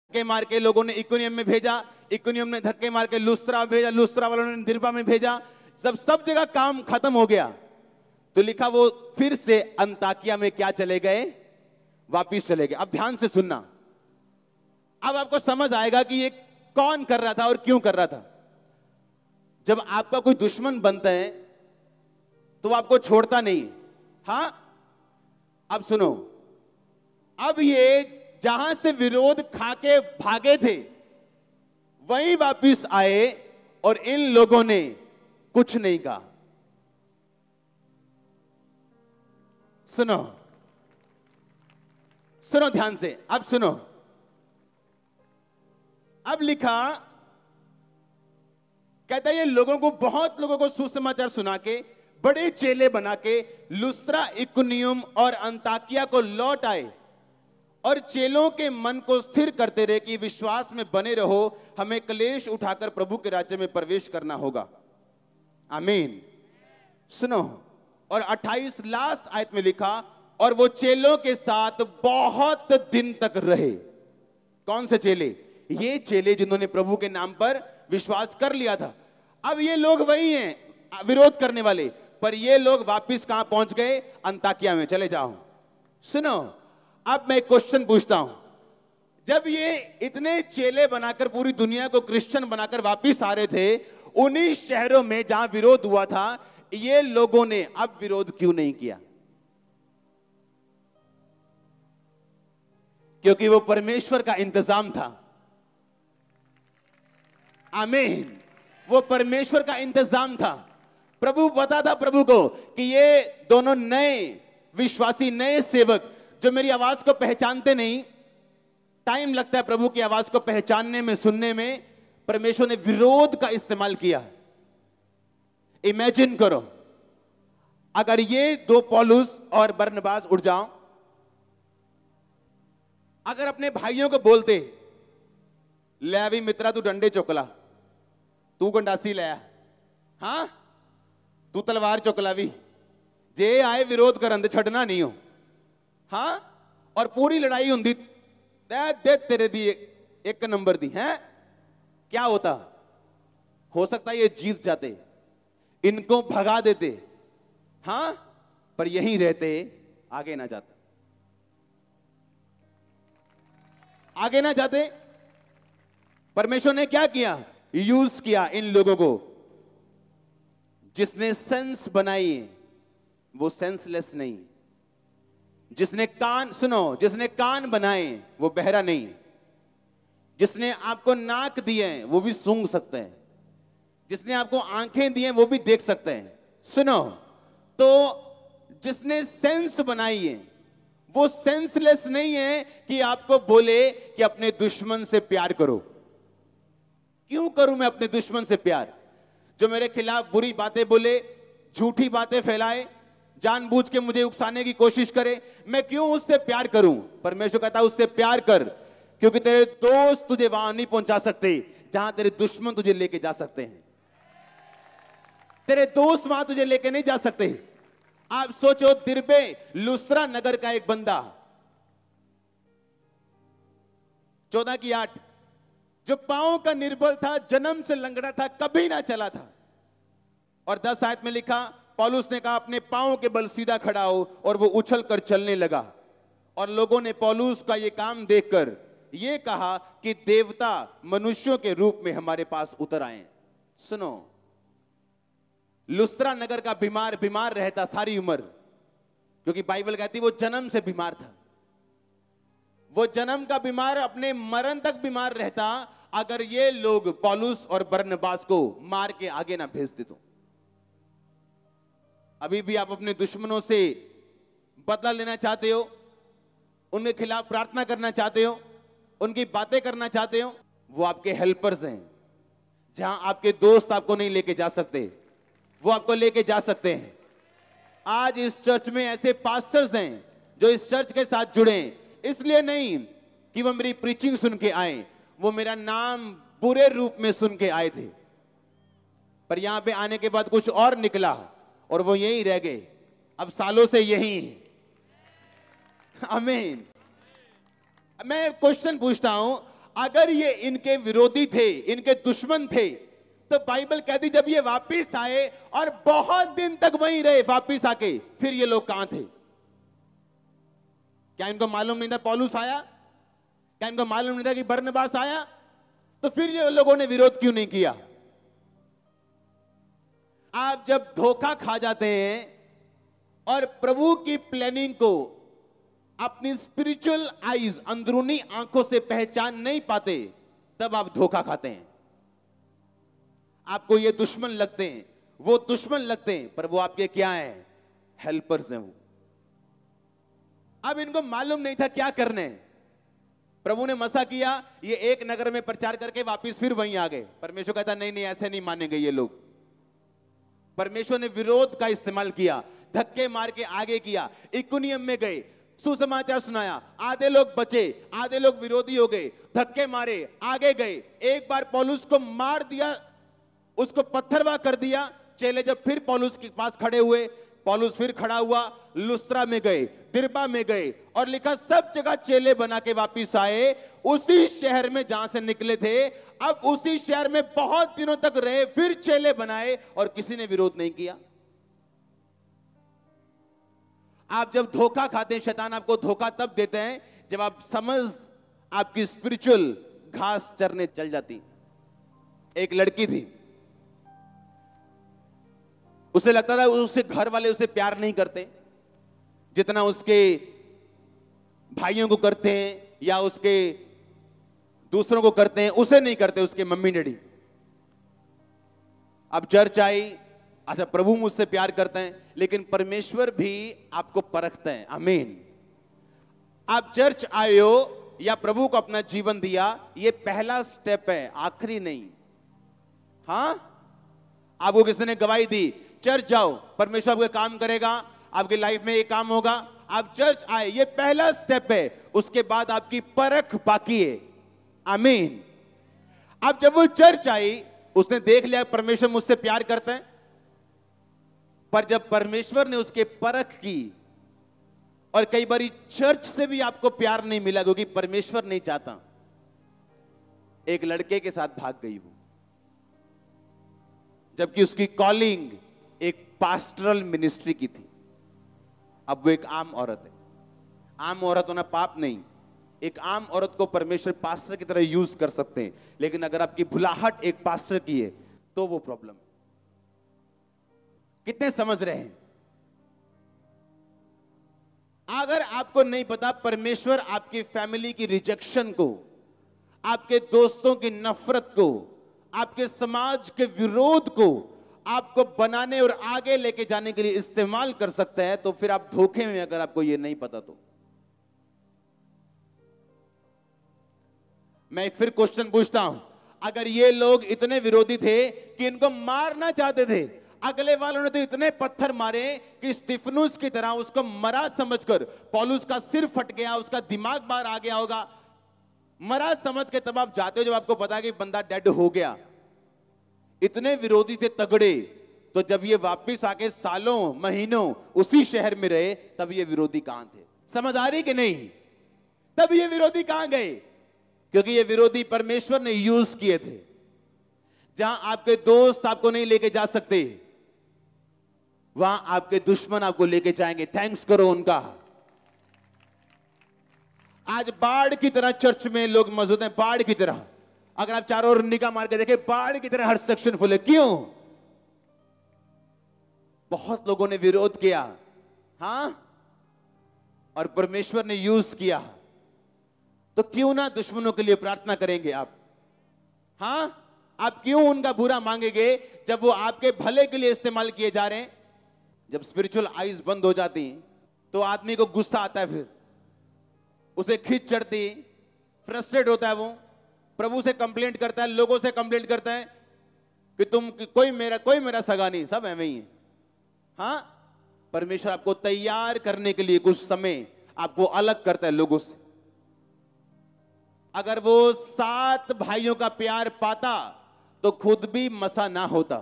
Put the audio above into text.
धक्के मार के लोगों ने इकुनियम में भेजा, इकुनियम ने धक्के मार के लुस्त्रा भेजा, लुस्त्रा वालों ने दिरबा में भेजा, सब जगह काम खत्म हो गया। तो लिखा वो फिर से अंताकिया में क्या चले गए, वापिस चले गए। अब ध्यान से सुनना, अब आपको समझ आएगा कि ये कौन कर रहा था और क्यों कर रहा था। जब आपका कोई दुश्मन बनता है तो आपको छोड़ता नहीं। हां, अब सुनो, अब ये जहां से विरोध खाके भागे थे वहीं वापिस आए और इन लोगों ने कुछ नहीं कहा। सुनो सुनो ध्यान से, अब सुनो। अब लिखा, कहता है ये लोगों को, बहुत लोगों को सुसमाचार सुना के, बड़े चेले बना के लुस्त्रा, इकुनियम और अंताकिया को लौट आए और चेलों के मन को स्थिर करते रहे कि विश्वास में बने रहो, हमें क्लेश उठाकर प्रभु के राज्य में प्रवेश करना होगा। आमीन। सुनो, और 28 लास्ट आयत में लिखा, और वो चेलों के साथ बहुत दिन तक रहे। कौन से चेले? ये चेले जिन्होंने प्रभु के नाम पर विश्वास कर लिया था। अब ये लोग वही हैं विरोध करने वाले, पर ये लोग वापिस कहां पहुंच गए? अंताकिया में। चले जाओ। सुनो, अब मैं क्वेश्चन पूछता हूं, जब ये इतने चेले बनाकर पूरी दुनिया को क्रिश्चियन बनाकर वापिस आ रहे थे, उन्हीं शहरों में जहां विरोध हुआ था, ये लोगों ने अब विरोध क्यों नहीं किया? क्योंकि वो परमेश्वर का इंतजाम था। आमीन। वो परमेश्वर का इंतजाम था। प्रभु पता था प्रभु को कि ये दोनों नए विश्वासी, नए सेवक जो मेरी आवाज को पहचानते नहीं, टाइम लगता है प्रभु की आवाज को पहचानने में, सुनने में, परमेश्वर ने विरोध का इस्तेमाल किया। इमेजिन करो, अगर ये दो पौलुस और बरनबास उठ जाओ, अगर अपने भाइयों को बोलते, ले अभी मित्रा तू डंडे चुकला, तू गंडासी लाया, हां तू तलवार चुकला भी, जे आए विरोध करन दे, छड़ना नहीं हो। हां, और पूरी लड़ाई होंगी, दे तेरे दी एक नंबर दी है, क्या होता? हो सकता है ये जीत जाते, इनको भगा देते, हां, पर यहीं रहते, आगे ना जाते, आगे ना जाते। परमेश्वर ने क्या किया? यूज किया इन लोगों को। जिसने सेंस बनाई वो सेंसलेस नहीं। जिसने कान, सुनो, जिसने कान बनाए वो बहरा नहीं। जिसने आपको नाक दिए हैं वो भी सूंघ सकते हैं। जिसने आपको आंखें दी हैं वो भी देख सकते हैं। सुनो, तो जिसने सेंस बनाई है वो सेंसलेस नहीं है कि आपको बोले कि अपने दुश्मन से प्यार करो। क्यों करूं मैं अपने दुश्मन से प्यार? जो मेरे खिलाफ बुरी बातें बोले, झूठी बातें फैलाए, जानबूझ के मुझे उकसाने की कोशिश करे, मैं क्यों उससे प्यार करूं? परमेश्वर कहता है उससे प्यार कर, क्योंकि तेरे दोस्त तुझे वहां नहीं पहुंचा सकते जहां तेरे दुश्मन तुझे लेके जा सकते हैं। तेरे दोस्त वहां तुझे लेके नहीं जा सकते। आप सोचो, दिरबे लुस्त्रा नगर का एक बंदा, 14:8, जो पांव का निर्बल था, जन्म से लंगड़ा था, कभी ना चला था, और 10 आयत में लिखा, पौलुस ने कहा अपने पांव के बल सीधा खड़ा हो, और वो उछल कर चलने लगा। और लोगों ने पौलुस का ये काम देखकर ये कहा कि देवता मनुष्यों के रूप में हमारे पास उतर आए। सुनो, लुस्त्रा नगर का बीमार रहता सारी उम्र, क्योंकि बाइबल कहती वो जन्म से बीमार था। वो जन्म का बीमार अपने मरण तक बीमार रहता अगर ये लोग पौलुस और बरनबास को मार के आगे ना भेज दे तो। अभी भी आप अपने दुश्मनों से बदला लेना चाहते हो, उनके खिलाफ प्रार्थना करना चाहते हो, उनकी बातें करना चाहते हो, वो आपके हेल्पर्स हैं। जहां आपके दोस्त आपको नहीं लेके जा सकते, वो आपको लेके जा सकते हैं। आज इस चर्च में ऐसे पास्टर्स हैं जो इस चर्च के साथ जुड़े, इसलिए नहीं कि वो मेरी प्रीचिंग सुन के आए, वो मेरा नाम बुरे रूप में सुन के आए थे, पर यहां पे आने के बाद कुछ और निकला और वो यहीं रह गए, अब सालों से यहीं। आमीन। मैं क्वेश्चन पूछता हूं, अगर ये इनके विरोधी थे, इनके दुश्मन थे, तो बाइबल कहती जब ये वापिस आए और बहुत दिन तक वहीं रहे, वापिस आके फिर ये लोग कहां थे? क्या इनको मालूम नहीं था पौलुस आया? क्या इनको मालूम नहीं था कि बरनबास आया? तो फिर ये लोगों ने विरोध क्यों नहीं किया? आप जब धोखा खा जाते हैं और प्रभु की प्लानिंग को अपनी स्पिरिचुअल आईज, अंदरूनी आंखों से पहचान नहीं पाते, तब आप धोखा खाते हैं। आपको ये दुश्मन लगते हैं, वो दुश्मन लगते हैं, पर वो आपके क्या हैं? हेल्पर्स हैं वो। अब इनको मालूम नहीं था क्या करने हैं। प्रभु ने मसा किया, ये एक नगर में प्रचार करके वापस फिर वहीं आ गए। परमेश्वर कहता नहीं नहीं, ऐसे नहीं मानेंगे ये लोग। परमेश्वर ने विरोध का इस्तेमाल किया, धक्के मार के आगे किया। इकुनियम में गए, सुसमाचार सुनाया, आधे लोग बचे, आधे लोग विरोधी हो गए, धक्के मारे, आगे गए। एक बार पौलुस को मार दिया, उसको पत्थरवा कर दिया। चेले जब फिर पौलुस के पास खड़े हुए, पौलुस फिर खड़ा हुआ, लुस्त्रा में गए, दिरबा में गए, और लिखा सब जगह चेले बना के वापिस आए, उसी शहर में जहां से निकले थे। अब उसी शहर में बहुत दिनों तक रहे, फिर चेले बनाए और किसी ने विरोध नहीं किया। आप जब धोखा खाते हैं, शैतान आपको धोखा तब देते हैं जब आप समझ आपकी स्पिरिचुअल घास चरने चल जाती। एक लड़की थी, उसे लगता था उससे घर वाले उसे प्यार नहीं करते जितना उसके भाइयों को करते हैं या उसके दूसरों को करते हैं, उसे नहीं करते उसके मम्मी डैडी। अब चर्च आई, अच्छा प्रभु मुझसे प्यार करते हैं, लेकिन परमेश्वर भी आपको परखते हैं। आमीन। आप चर्च आए हो या प्रभु को अपना जीवन दिया, यह पहला स्टेप है, आखिरी नहीं। हां, आपको किसी ने गवाही दी, चर्च जाओ, परमेश्वर आपके काम करेगा, आपकी लाइफ में एक काम होगा। आप चर्च आए, ये पहला स्टेप है, उसके बाद आपकी परख बाकी है। आमीन। अब जब वो चर्च आई, उसने देख लिया परमेश्वर मुझसे प्यार करते हैं, पर जब परमेश्वर ने उसके परख की, और कई बार चर्च से भी आपको प्यार नहीं मिला क्योंकि परमेश्वर नहीं चाहता, एक लड़के के साथ भाग गई वो, जबकि उसकी कॉलिंग एक पास्टरल मिनिस्ट्री की थी। अब वो एक आम औरत है। आम औरत होना पाप नहीं, एक आम औरत को परमेश्वर पास्टर की तरह यूज कर सकते हैं, लेकिन अगर आपकी भुलाहट एक पास्टर की है तो वो प्रॉब्लम है। कितने समझ रहे हैं? अगर आपको नहीं पता, परमेश्वर आपकी फैमिली की रिजेक्शन को, आपके दोस्तों की नफरत को, आपके समाज के विरोध को आपको बनाने और आगे लेके जाने के लिए इस्तेमाल कर सकते हैं, तो फिर आप धोखे में, अगर आपको यह नहीं पता तो। मैं एक फिर क्वेश्चन पूछता हूं, अगर ये लोग इतने विरोधी थे कि इनको मारना चाहते थे, अगले वालों ने तो इतने पत्थर मारे कि स्तिफनुस की तरह उसको मरा समझकर, पौलुस का सिर फट गया, उसका दिमाग बाहर आ गया होगा, मरा समझ के तब आप जाते हो जब आपको पता कि बंदा डेड हो गया। इतने विरोधी थे तगड़े, तो जब ये वापस आके सालों महीनों उसी शहर में रहे, तब ये विरोधी कहां थे? समझ आ रही कि नहीं? तब ये विरोधी कहां गए? क्योंकि ये विरोधी परमेश्वर ने यूज किए थे। जहां आपके दोस्त आपको नहीं लेके जा सकते, वहां आपके दुश्मन आपको लेके जाएंगे। थैंक्स करो उनका। आज बाढ़ की तरह चर्च में लोग मौजूद हैं, बाढ़ की तरह। अगर आप चारों ओर निगाह मार के देखें, बाढ़ की तरह हर सेक्शन फुल है। क्यों? बहुत लोगों ने विरोध किया, हां, और परमेश्वर ने यूज किया। तो क्यों ना दुश्मनों के लिए प्रार्थना करेंगे आप? हां, आप क्यों उनका बुरा मांगेंगे जब वो आपके भले के लिए इस्तेमाल किए जा रहे हैं? जब स्पिरिचुअल आईज बंद हो जाती तो आदमी को गुस्सा आता है, फिर उसे खिंच चढ़ती, फ्रस्ट्रेट होता है, वो प्रभु से कंप्लेंट करता है, लोगों से कंप्लेंट करता है कि तुम कोई मेरा सगा नहीं, सब ऐਵੇਂ ही है। हां, परमेश्वर आपको तैयार करने के लिए कुछ समय आपको अलग करता है लोगों से। अगर वो 7 भाइयों का प्यार पाता तो खुद भी मसा ना होता।